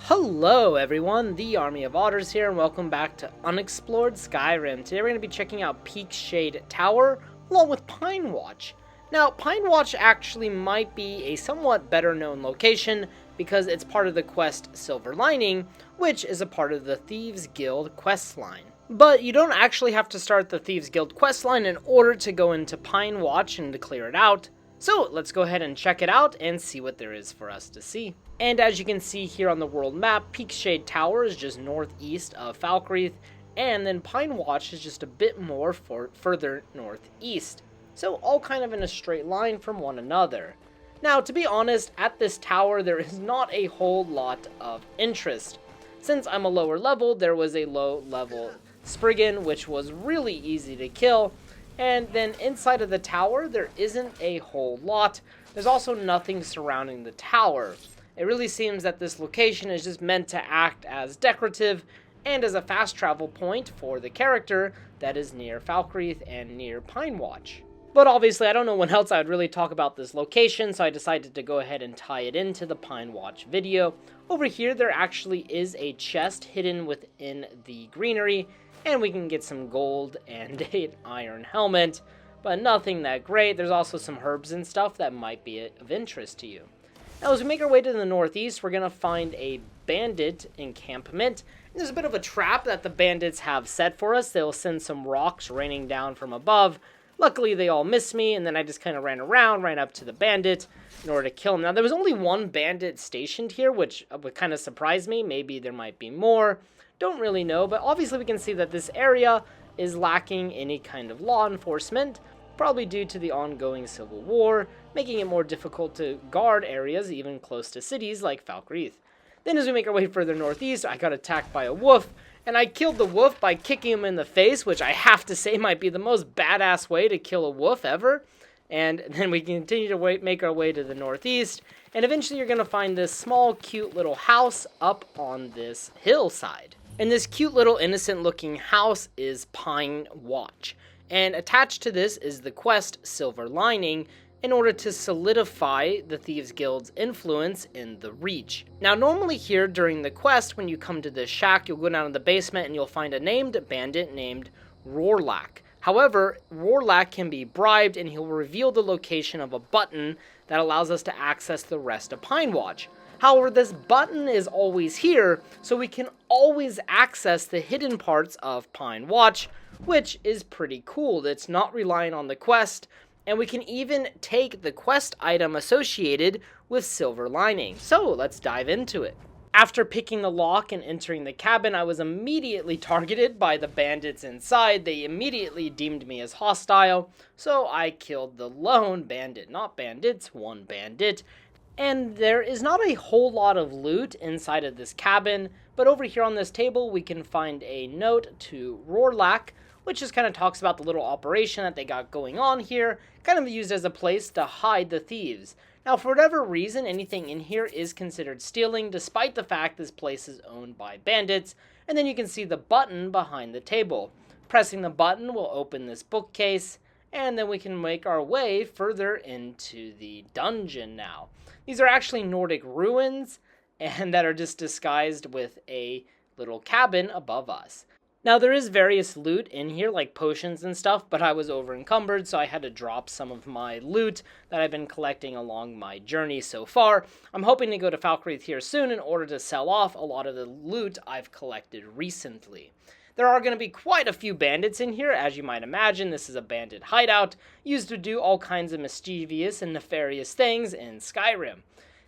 Hello everyone, the Army of Otters here, and welcome back to Unexplored Skyrim. Today we're going to be checking out Peakshade Tower, along with Pinewatch. Now, Pinewatch actually might be a somewhat better known location, because it's part of the quest Silver Lining, which is a part of the Thieves Guild questline. But you don't actually have to start the Thieves Guild questline in order to go into Pinewatch and to clear it out. So let's go ahead and check it out and see what there is for us to see. And as you can see here on the world map, Peakshade Tower is just northeast of Falkreath, and then Pinewatch is just a bit more further northeast. So all kind of in a straight line from one another. Now, to be honest, at this tower there is not a whole lot of interest. Since I'm a lower level, there was a low level Spriggan, which was really easy to kill. And then inside of the tower, there isn't a whole lot. There's also nothing surrounding the tower. It really seems that this location is just meant to act as decorative and as a fast travel point for the character that is near Falkreath and near Pinewatch. But obviously, I don't know when else I would really talk about this location, so I decided to go ahead and tie it into the Pinewatch video. Over here, there actually is a chest hidden within the greenery, and we can get some gold and an iron helmet, but nothing that great. There's also some herbs and stuff that might be of interest to you. Now, as we make our way to the northeast, we're going to find a bandit encampment. And there's a bit of a trap that the bandits have set for us. They'll send some rocks raining down from above. Luckily, they all missed me, and then I just kind of ran up to the bandit in order to kill him. Now, there was only one bandit stationed here, which would kind of surprise me. Maybe there might be more. Don't really know, but obviously we can see that this area is lacking any kind of law enforcement, probably due to the ongoing civil war, making it more difficult to guard areas even close to cities like Falkreath. Then as we make our way further northeast, I got attacked by a wolf, and I killed the wolf by kicking him in the face, which I have to say might be the most badass way to kill a wolf ever. And then we continue to make our way to the northeast, and eventually you're going to find this small, cute little house up on this hillside. And this cute little innocent looking house is Pinewatch. And attached to this is the quest Silver Lining in order to solidify the Thieves Guild's influence in the Reach. Now, normally here during the quest, when you come to this shack, you'll go down to the basement and you'll find a named bandit named Roarlack. However, Roarlack can be bribed and he'll reveal the location of a button that allows us to access the rest of Pinewatch. However, this button is always here, so we can always access the hidden parts of Pinewatch, which is pretty cool. It's not relying on the quest, and we can even take the quest item associated with Silver Lining. So let's dive into it. After picking the lock and entering the cabin, I was immediately targeted by the bandits inside. They immediately deemed me as hostile, so I killed the lone bandit. Not bandits, one bandit. And there is not a whole lot of loot inside of this cabin, but over here on this table we can find a note to Roarlack, which just kind of talks about the little operation that they got going on here, kind of used as a place to hide the thieves. Now, for whatever reason, anything in here is considered stealing, despite the fact this place is owned by bandits, and then you can see the button behind the table. Pressing the button will open this bookcase, and then we can make our way further into the dungeon now. These are actually Nordic ruins, and that are just disguised with a little cabin above us. Now, there is various loot in here, like potions and stuff, but I was over encumbered, so I had to drop some of my loot that I've been collecting along my journey so far. I'm hoping to go to Falkreath here soon in order to sell off a lot of the loot I've collected recently. There are going to be quite a few bandits in here, as you might imagine. This is a bandit hideout, used to do all kinds of mischievous and nefarious things in Skyrim.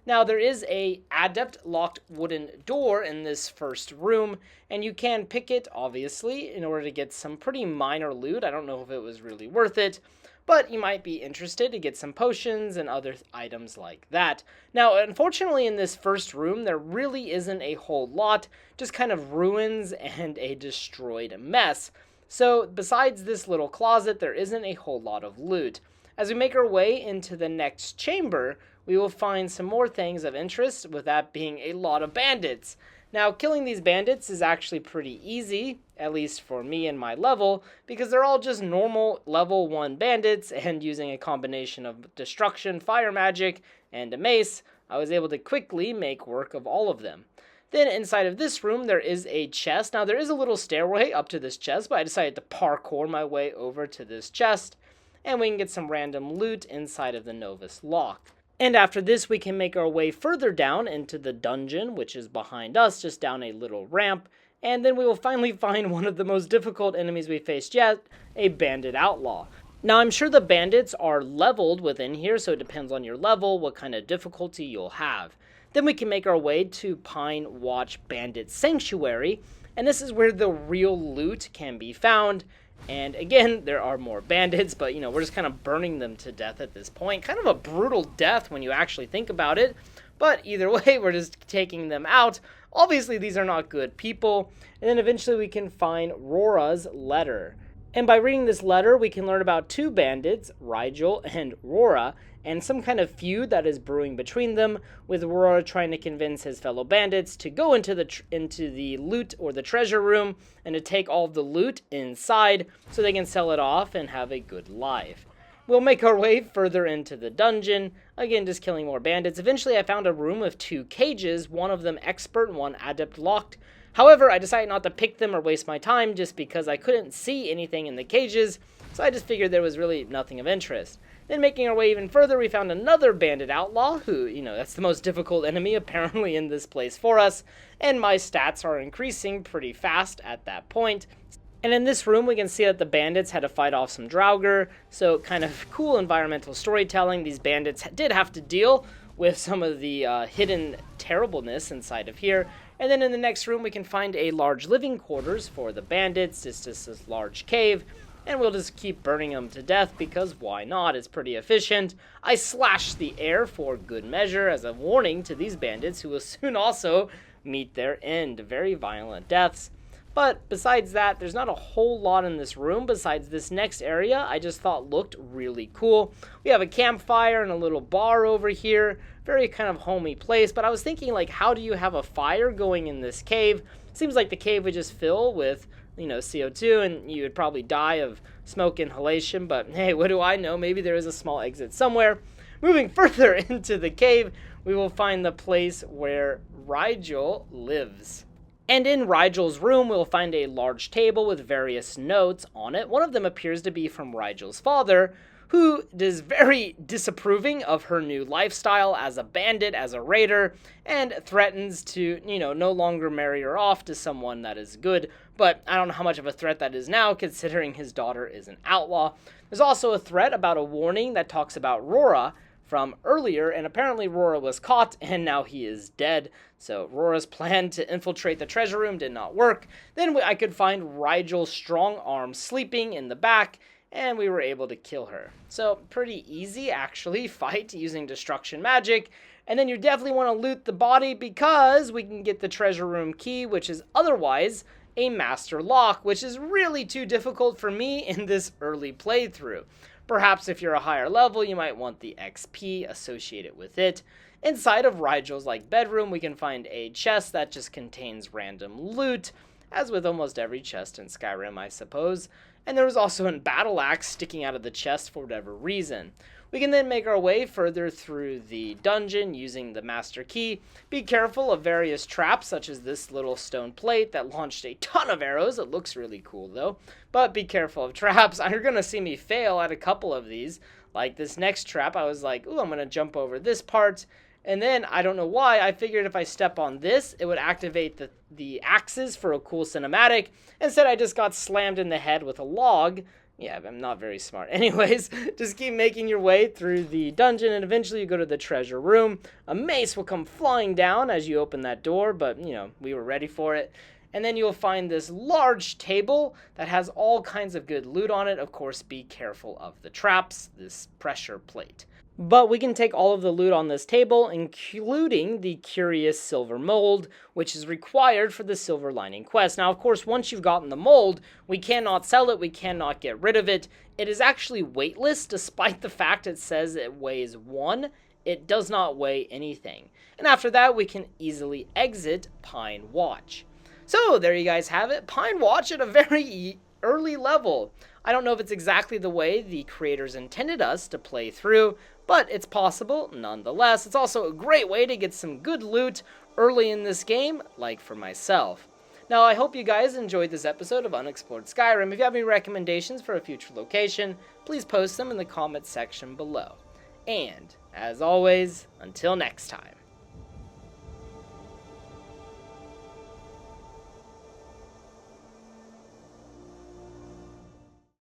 Now, there is a adept locked wooden door in this first room, and you can pick it, obviously, in order to get some pretty minor loot. I don't know if it was really worth it, but you might be interested to get some potions and other items like that. Now, unfortunately, in this first room, there really isn't a whole lot, just kind of ruins and a destroyed mess. So, besides this little closet, there isn't a whole lot of loot. As we make our way into the next chamber, we will find some more things of interest, with that being a lot of bandits. Now, killing these bandits is actually pretty easy, at least for me and my level, because they're all just normal level 1 bandits, and using a combination of destruction, fire magic, and a mace, I was able to quickly make work of all of them. Then inside of this room, there is a chest. Now, there is a little stairway up to this chest, but I decided to parkour my way over to this chest, and we can get some random loot inside of the Novus Lock. And after this, we can make our way further down into the dungeon, which is behind us, just down a little ramp, and then we will finally find one of the most difficult enemies we faced yet, a bandit outlaw. Now, I'm sure the bandits are leveled within here, so it depends on your level, what kind of difficulty you'll have. Then we can make our way to Pinewatch Bandit Sanctuary, and this is where the real loot can be found. And again, there are more bandits, but we're just kind of burning them to death at this point. Kind of a brutal death when you actually think about it, but either way, we're just taking them out. Obviously, these are not good people. And then eventually we can find Rora's letter. And by reading this letter, we can learn about two bandits, Rigel and Rora, and some kind of feud that is brewing between them, with Rora trying to convince his fellow bandits to go into the loot or the treasure room and to take all of the loot inside so they can sell it off and have a good life. We'll make our way further into the dungeon, again just killing more bandits. Eventually I found a room with two cages, one of them expert and one adept locked. However, I decided not to pick them or waste my time just because I couldn't see anything in the cages, so I just figured there was really nothing of interest. Then making our way even further, we found another bandit outlaw who, that's the most difficult enemy apparently in this place for us, and my stats are increasing pretty fast at that point. And in this room, we can see that the bandits had to fight off some Draugr, so kind of cool environmental storytelling. These bandits did have to deal with some of the hidden terribleness inside of here. And then in the next room, we can find a large living quarters for the bandits. It's just this large cave, and we'll just keep burning them to death because why not? It's pretty efficient. I slash the air for good measure as a warning to these bandits who will soon also meet their end. Very violent deaths. But besides that, there's not a whole lot in this room besides this next area I just thought looked really cool. We have a campfire and a little bar over here. Very kind of homey place, but I was thinking, how do you have a fire going in this cave? Seems like the cave would just fill with, CO2, and you would probably die of smoke inhalation, but hey, what do I know? Maybe there is a small exit somewhere. Moving further into the cave, we will find the place where Rigel lives. And in Rigel's room, we'll find a large table with various notes on it. One of them appears to be from Rigel's father, who is very disapproving of her new lifestyle as a bandit, as a raider, and threatens to, no longer marry her off to someone that is good. But I don't know how much of a threat that is now, considering his daughter is an outlaw. There's also a threat about a warning that talks about Rora from earlier, and apparently Rora was caught, and now he is dead. So Rora's plan to infiltrate the treasure room did not work. Then I could find Rigel's strong arm sleeping in the back, and we were able to kill her. So pretty easy, actually, fight using destruction magic. And then you definitely want to loot the body because we can get the treasure room key, which is otherwise a master lock, which is really too difficult for me in this early playthrough. Perhaps if you're a higher level, you might want the XP associated with it. Inside of Rigel's bedroom, we can find a chest that just contains random loot, as with almost every chest in Skyrim, I suppose. And there was also a battle axe sticking out of the chest for whatever reason. We can then make our way further through the dungeon using the master key. Be careful of various traps, such as this little stone plate that launched a ton of arrows. It looks really cool, though. But be careful of traps. You're going to see me fail at a couple of these. Like this next trap, I was like, ooh, I'm going to jump over this part. And then, I don't know why, I figured if I step on this, it would activate the axes for a cool cinematic. Instead, I just got slammed in the head with a log. Yeah, I'm not very smart. Anyways, just keep making your way through the dungeon, and eventually you go to the treasure room. A mace will come flying down as you open that door, but, we were ready for it. And then you'll find this large table that has all kinds of good loot on it. Of course, be careful of the traps, this pressure plate. But we can take all of the loot on this table, including the curious silver mold, which is required for the silver lining quest. Now, of course, once you've gotten the mold, we cannot sell it, we cannot get rid of it. It is actually weightless, despite the fact it says it weighs 1. It does not weigh anything. And after that, we can easily exit Pinewatch. So, there you guys have it. Pinewatch at a very early level. I don't know if it's exactly the way the creators intended us to play through, but it's possible nonetheless. It's also a great way to get some good loot early in this game, like for myself. Now, I hope you guys enjoyed this episode of Unexplored Skyrim. If you have any recommendations for a future location, please post them in the comments section below. And, as always, until next time.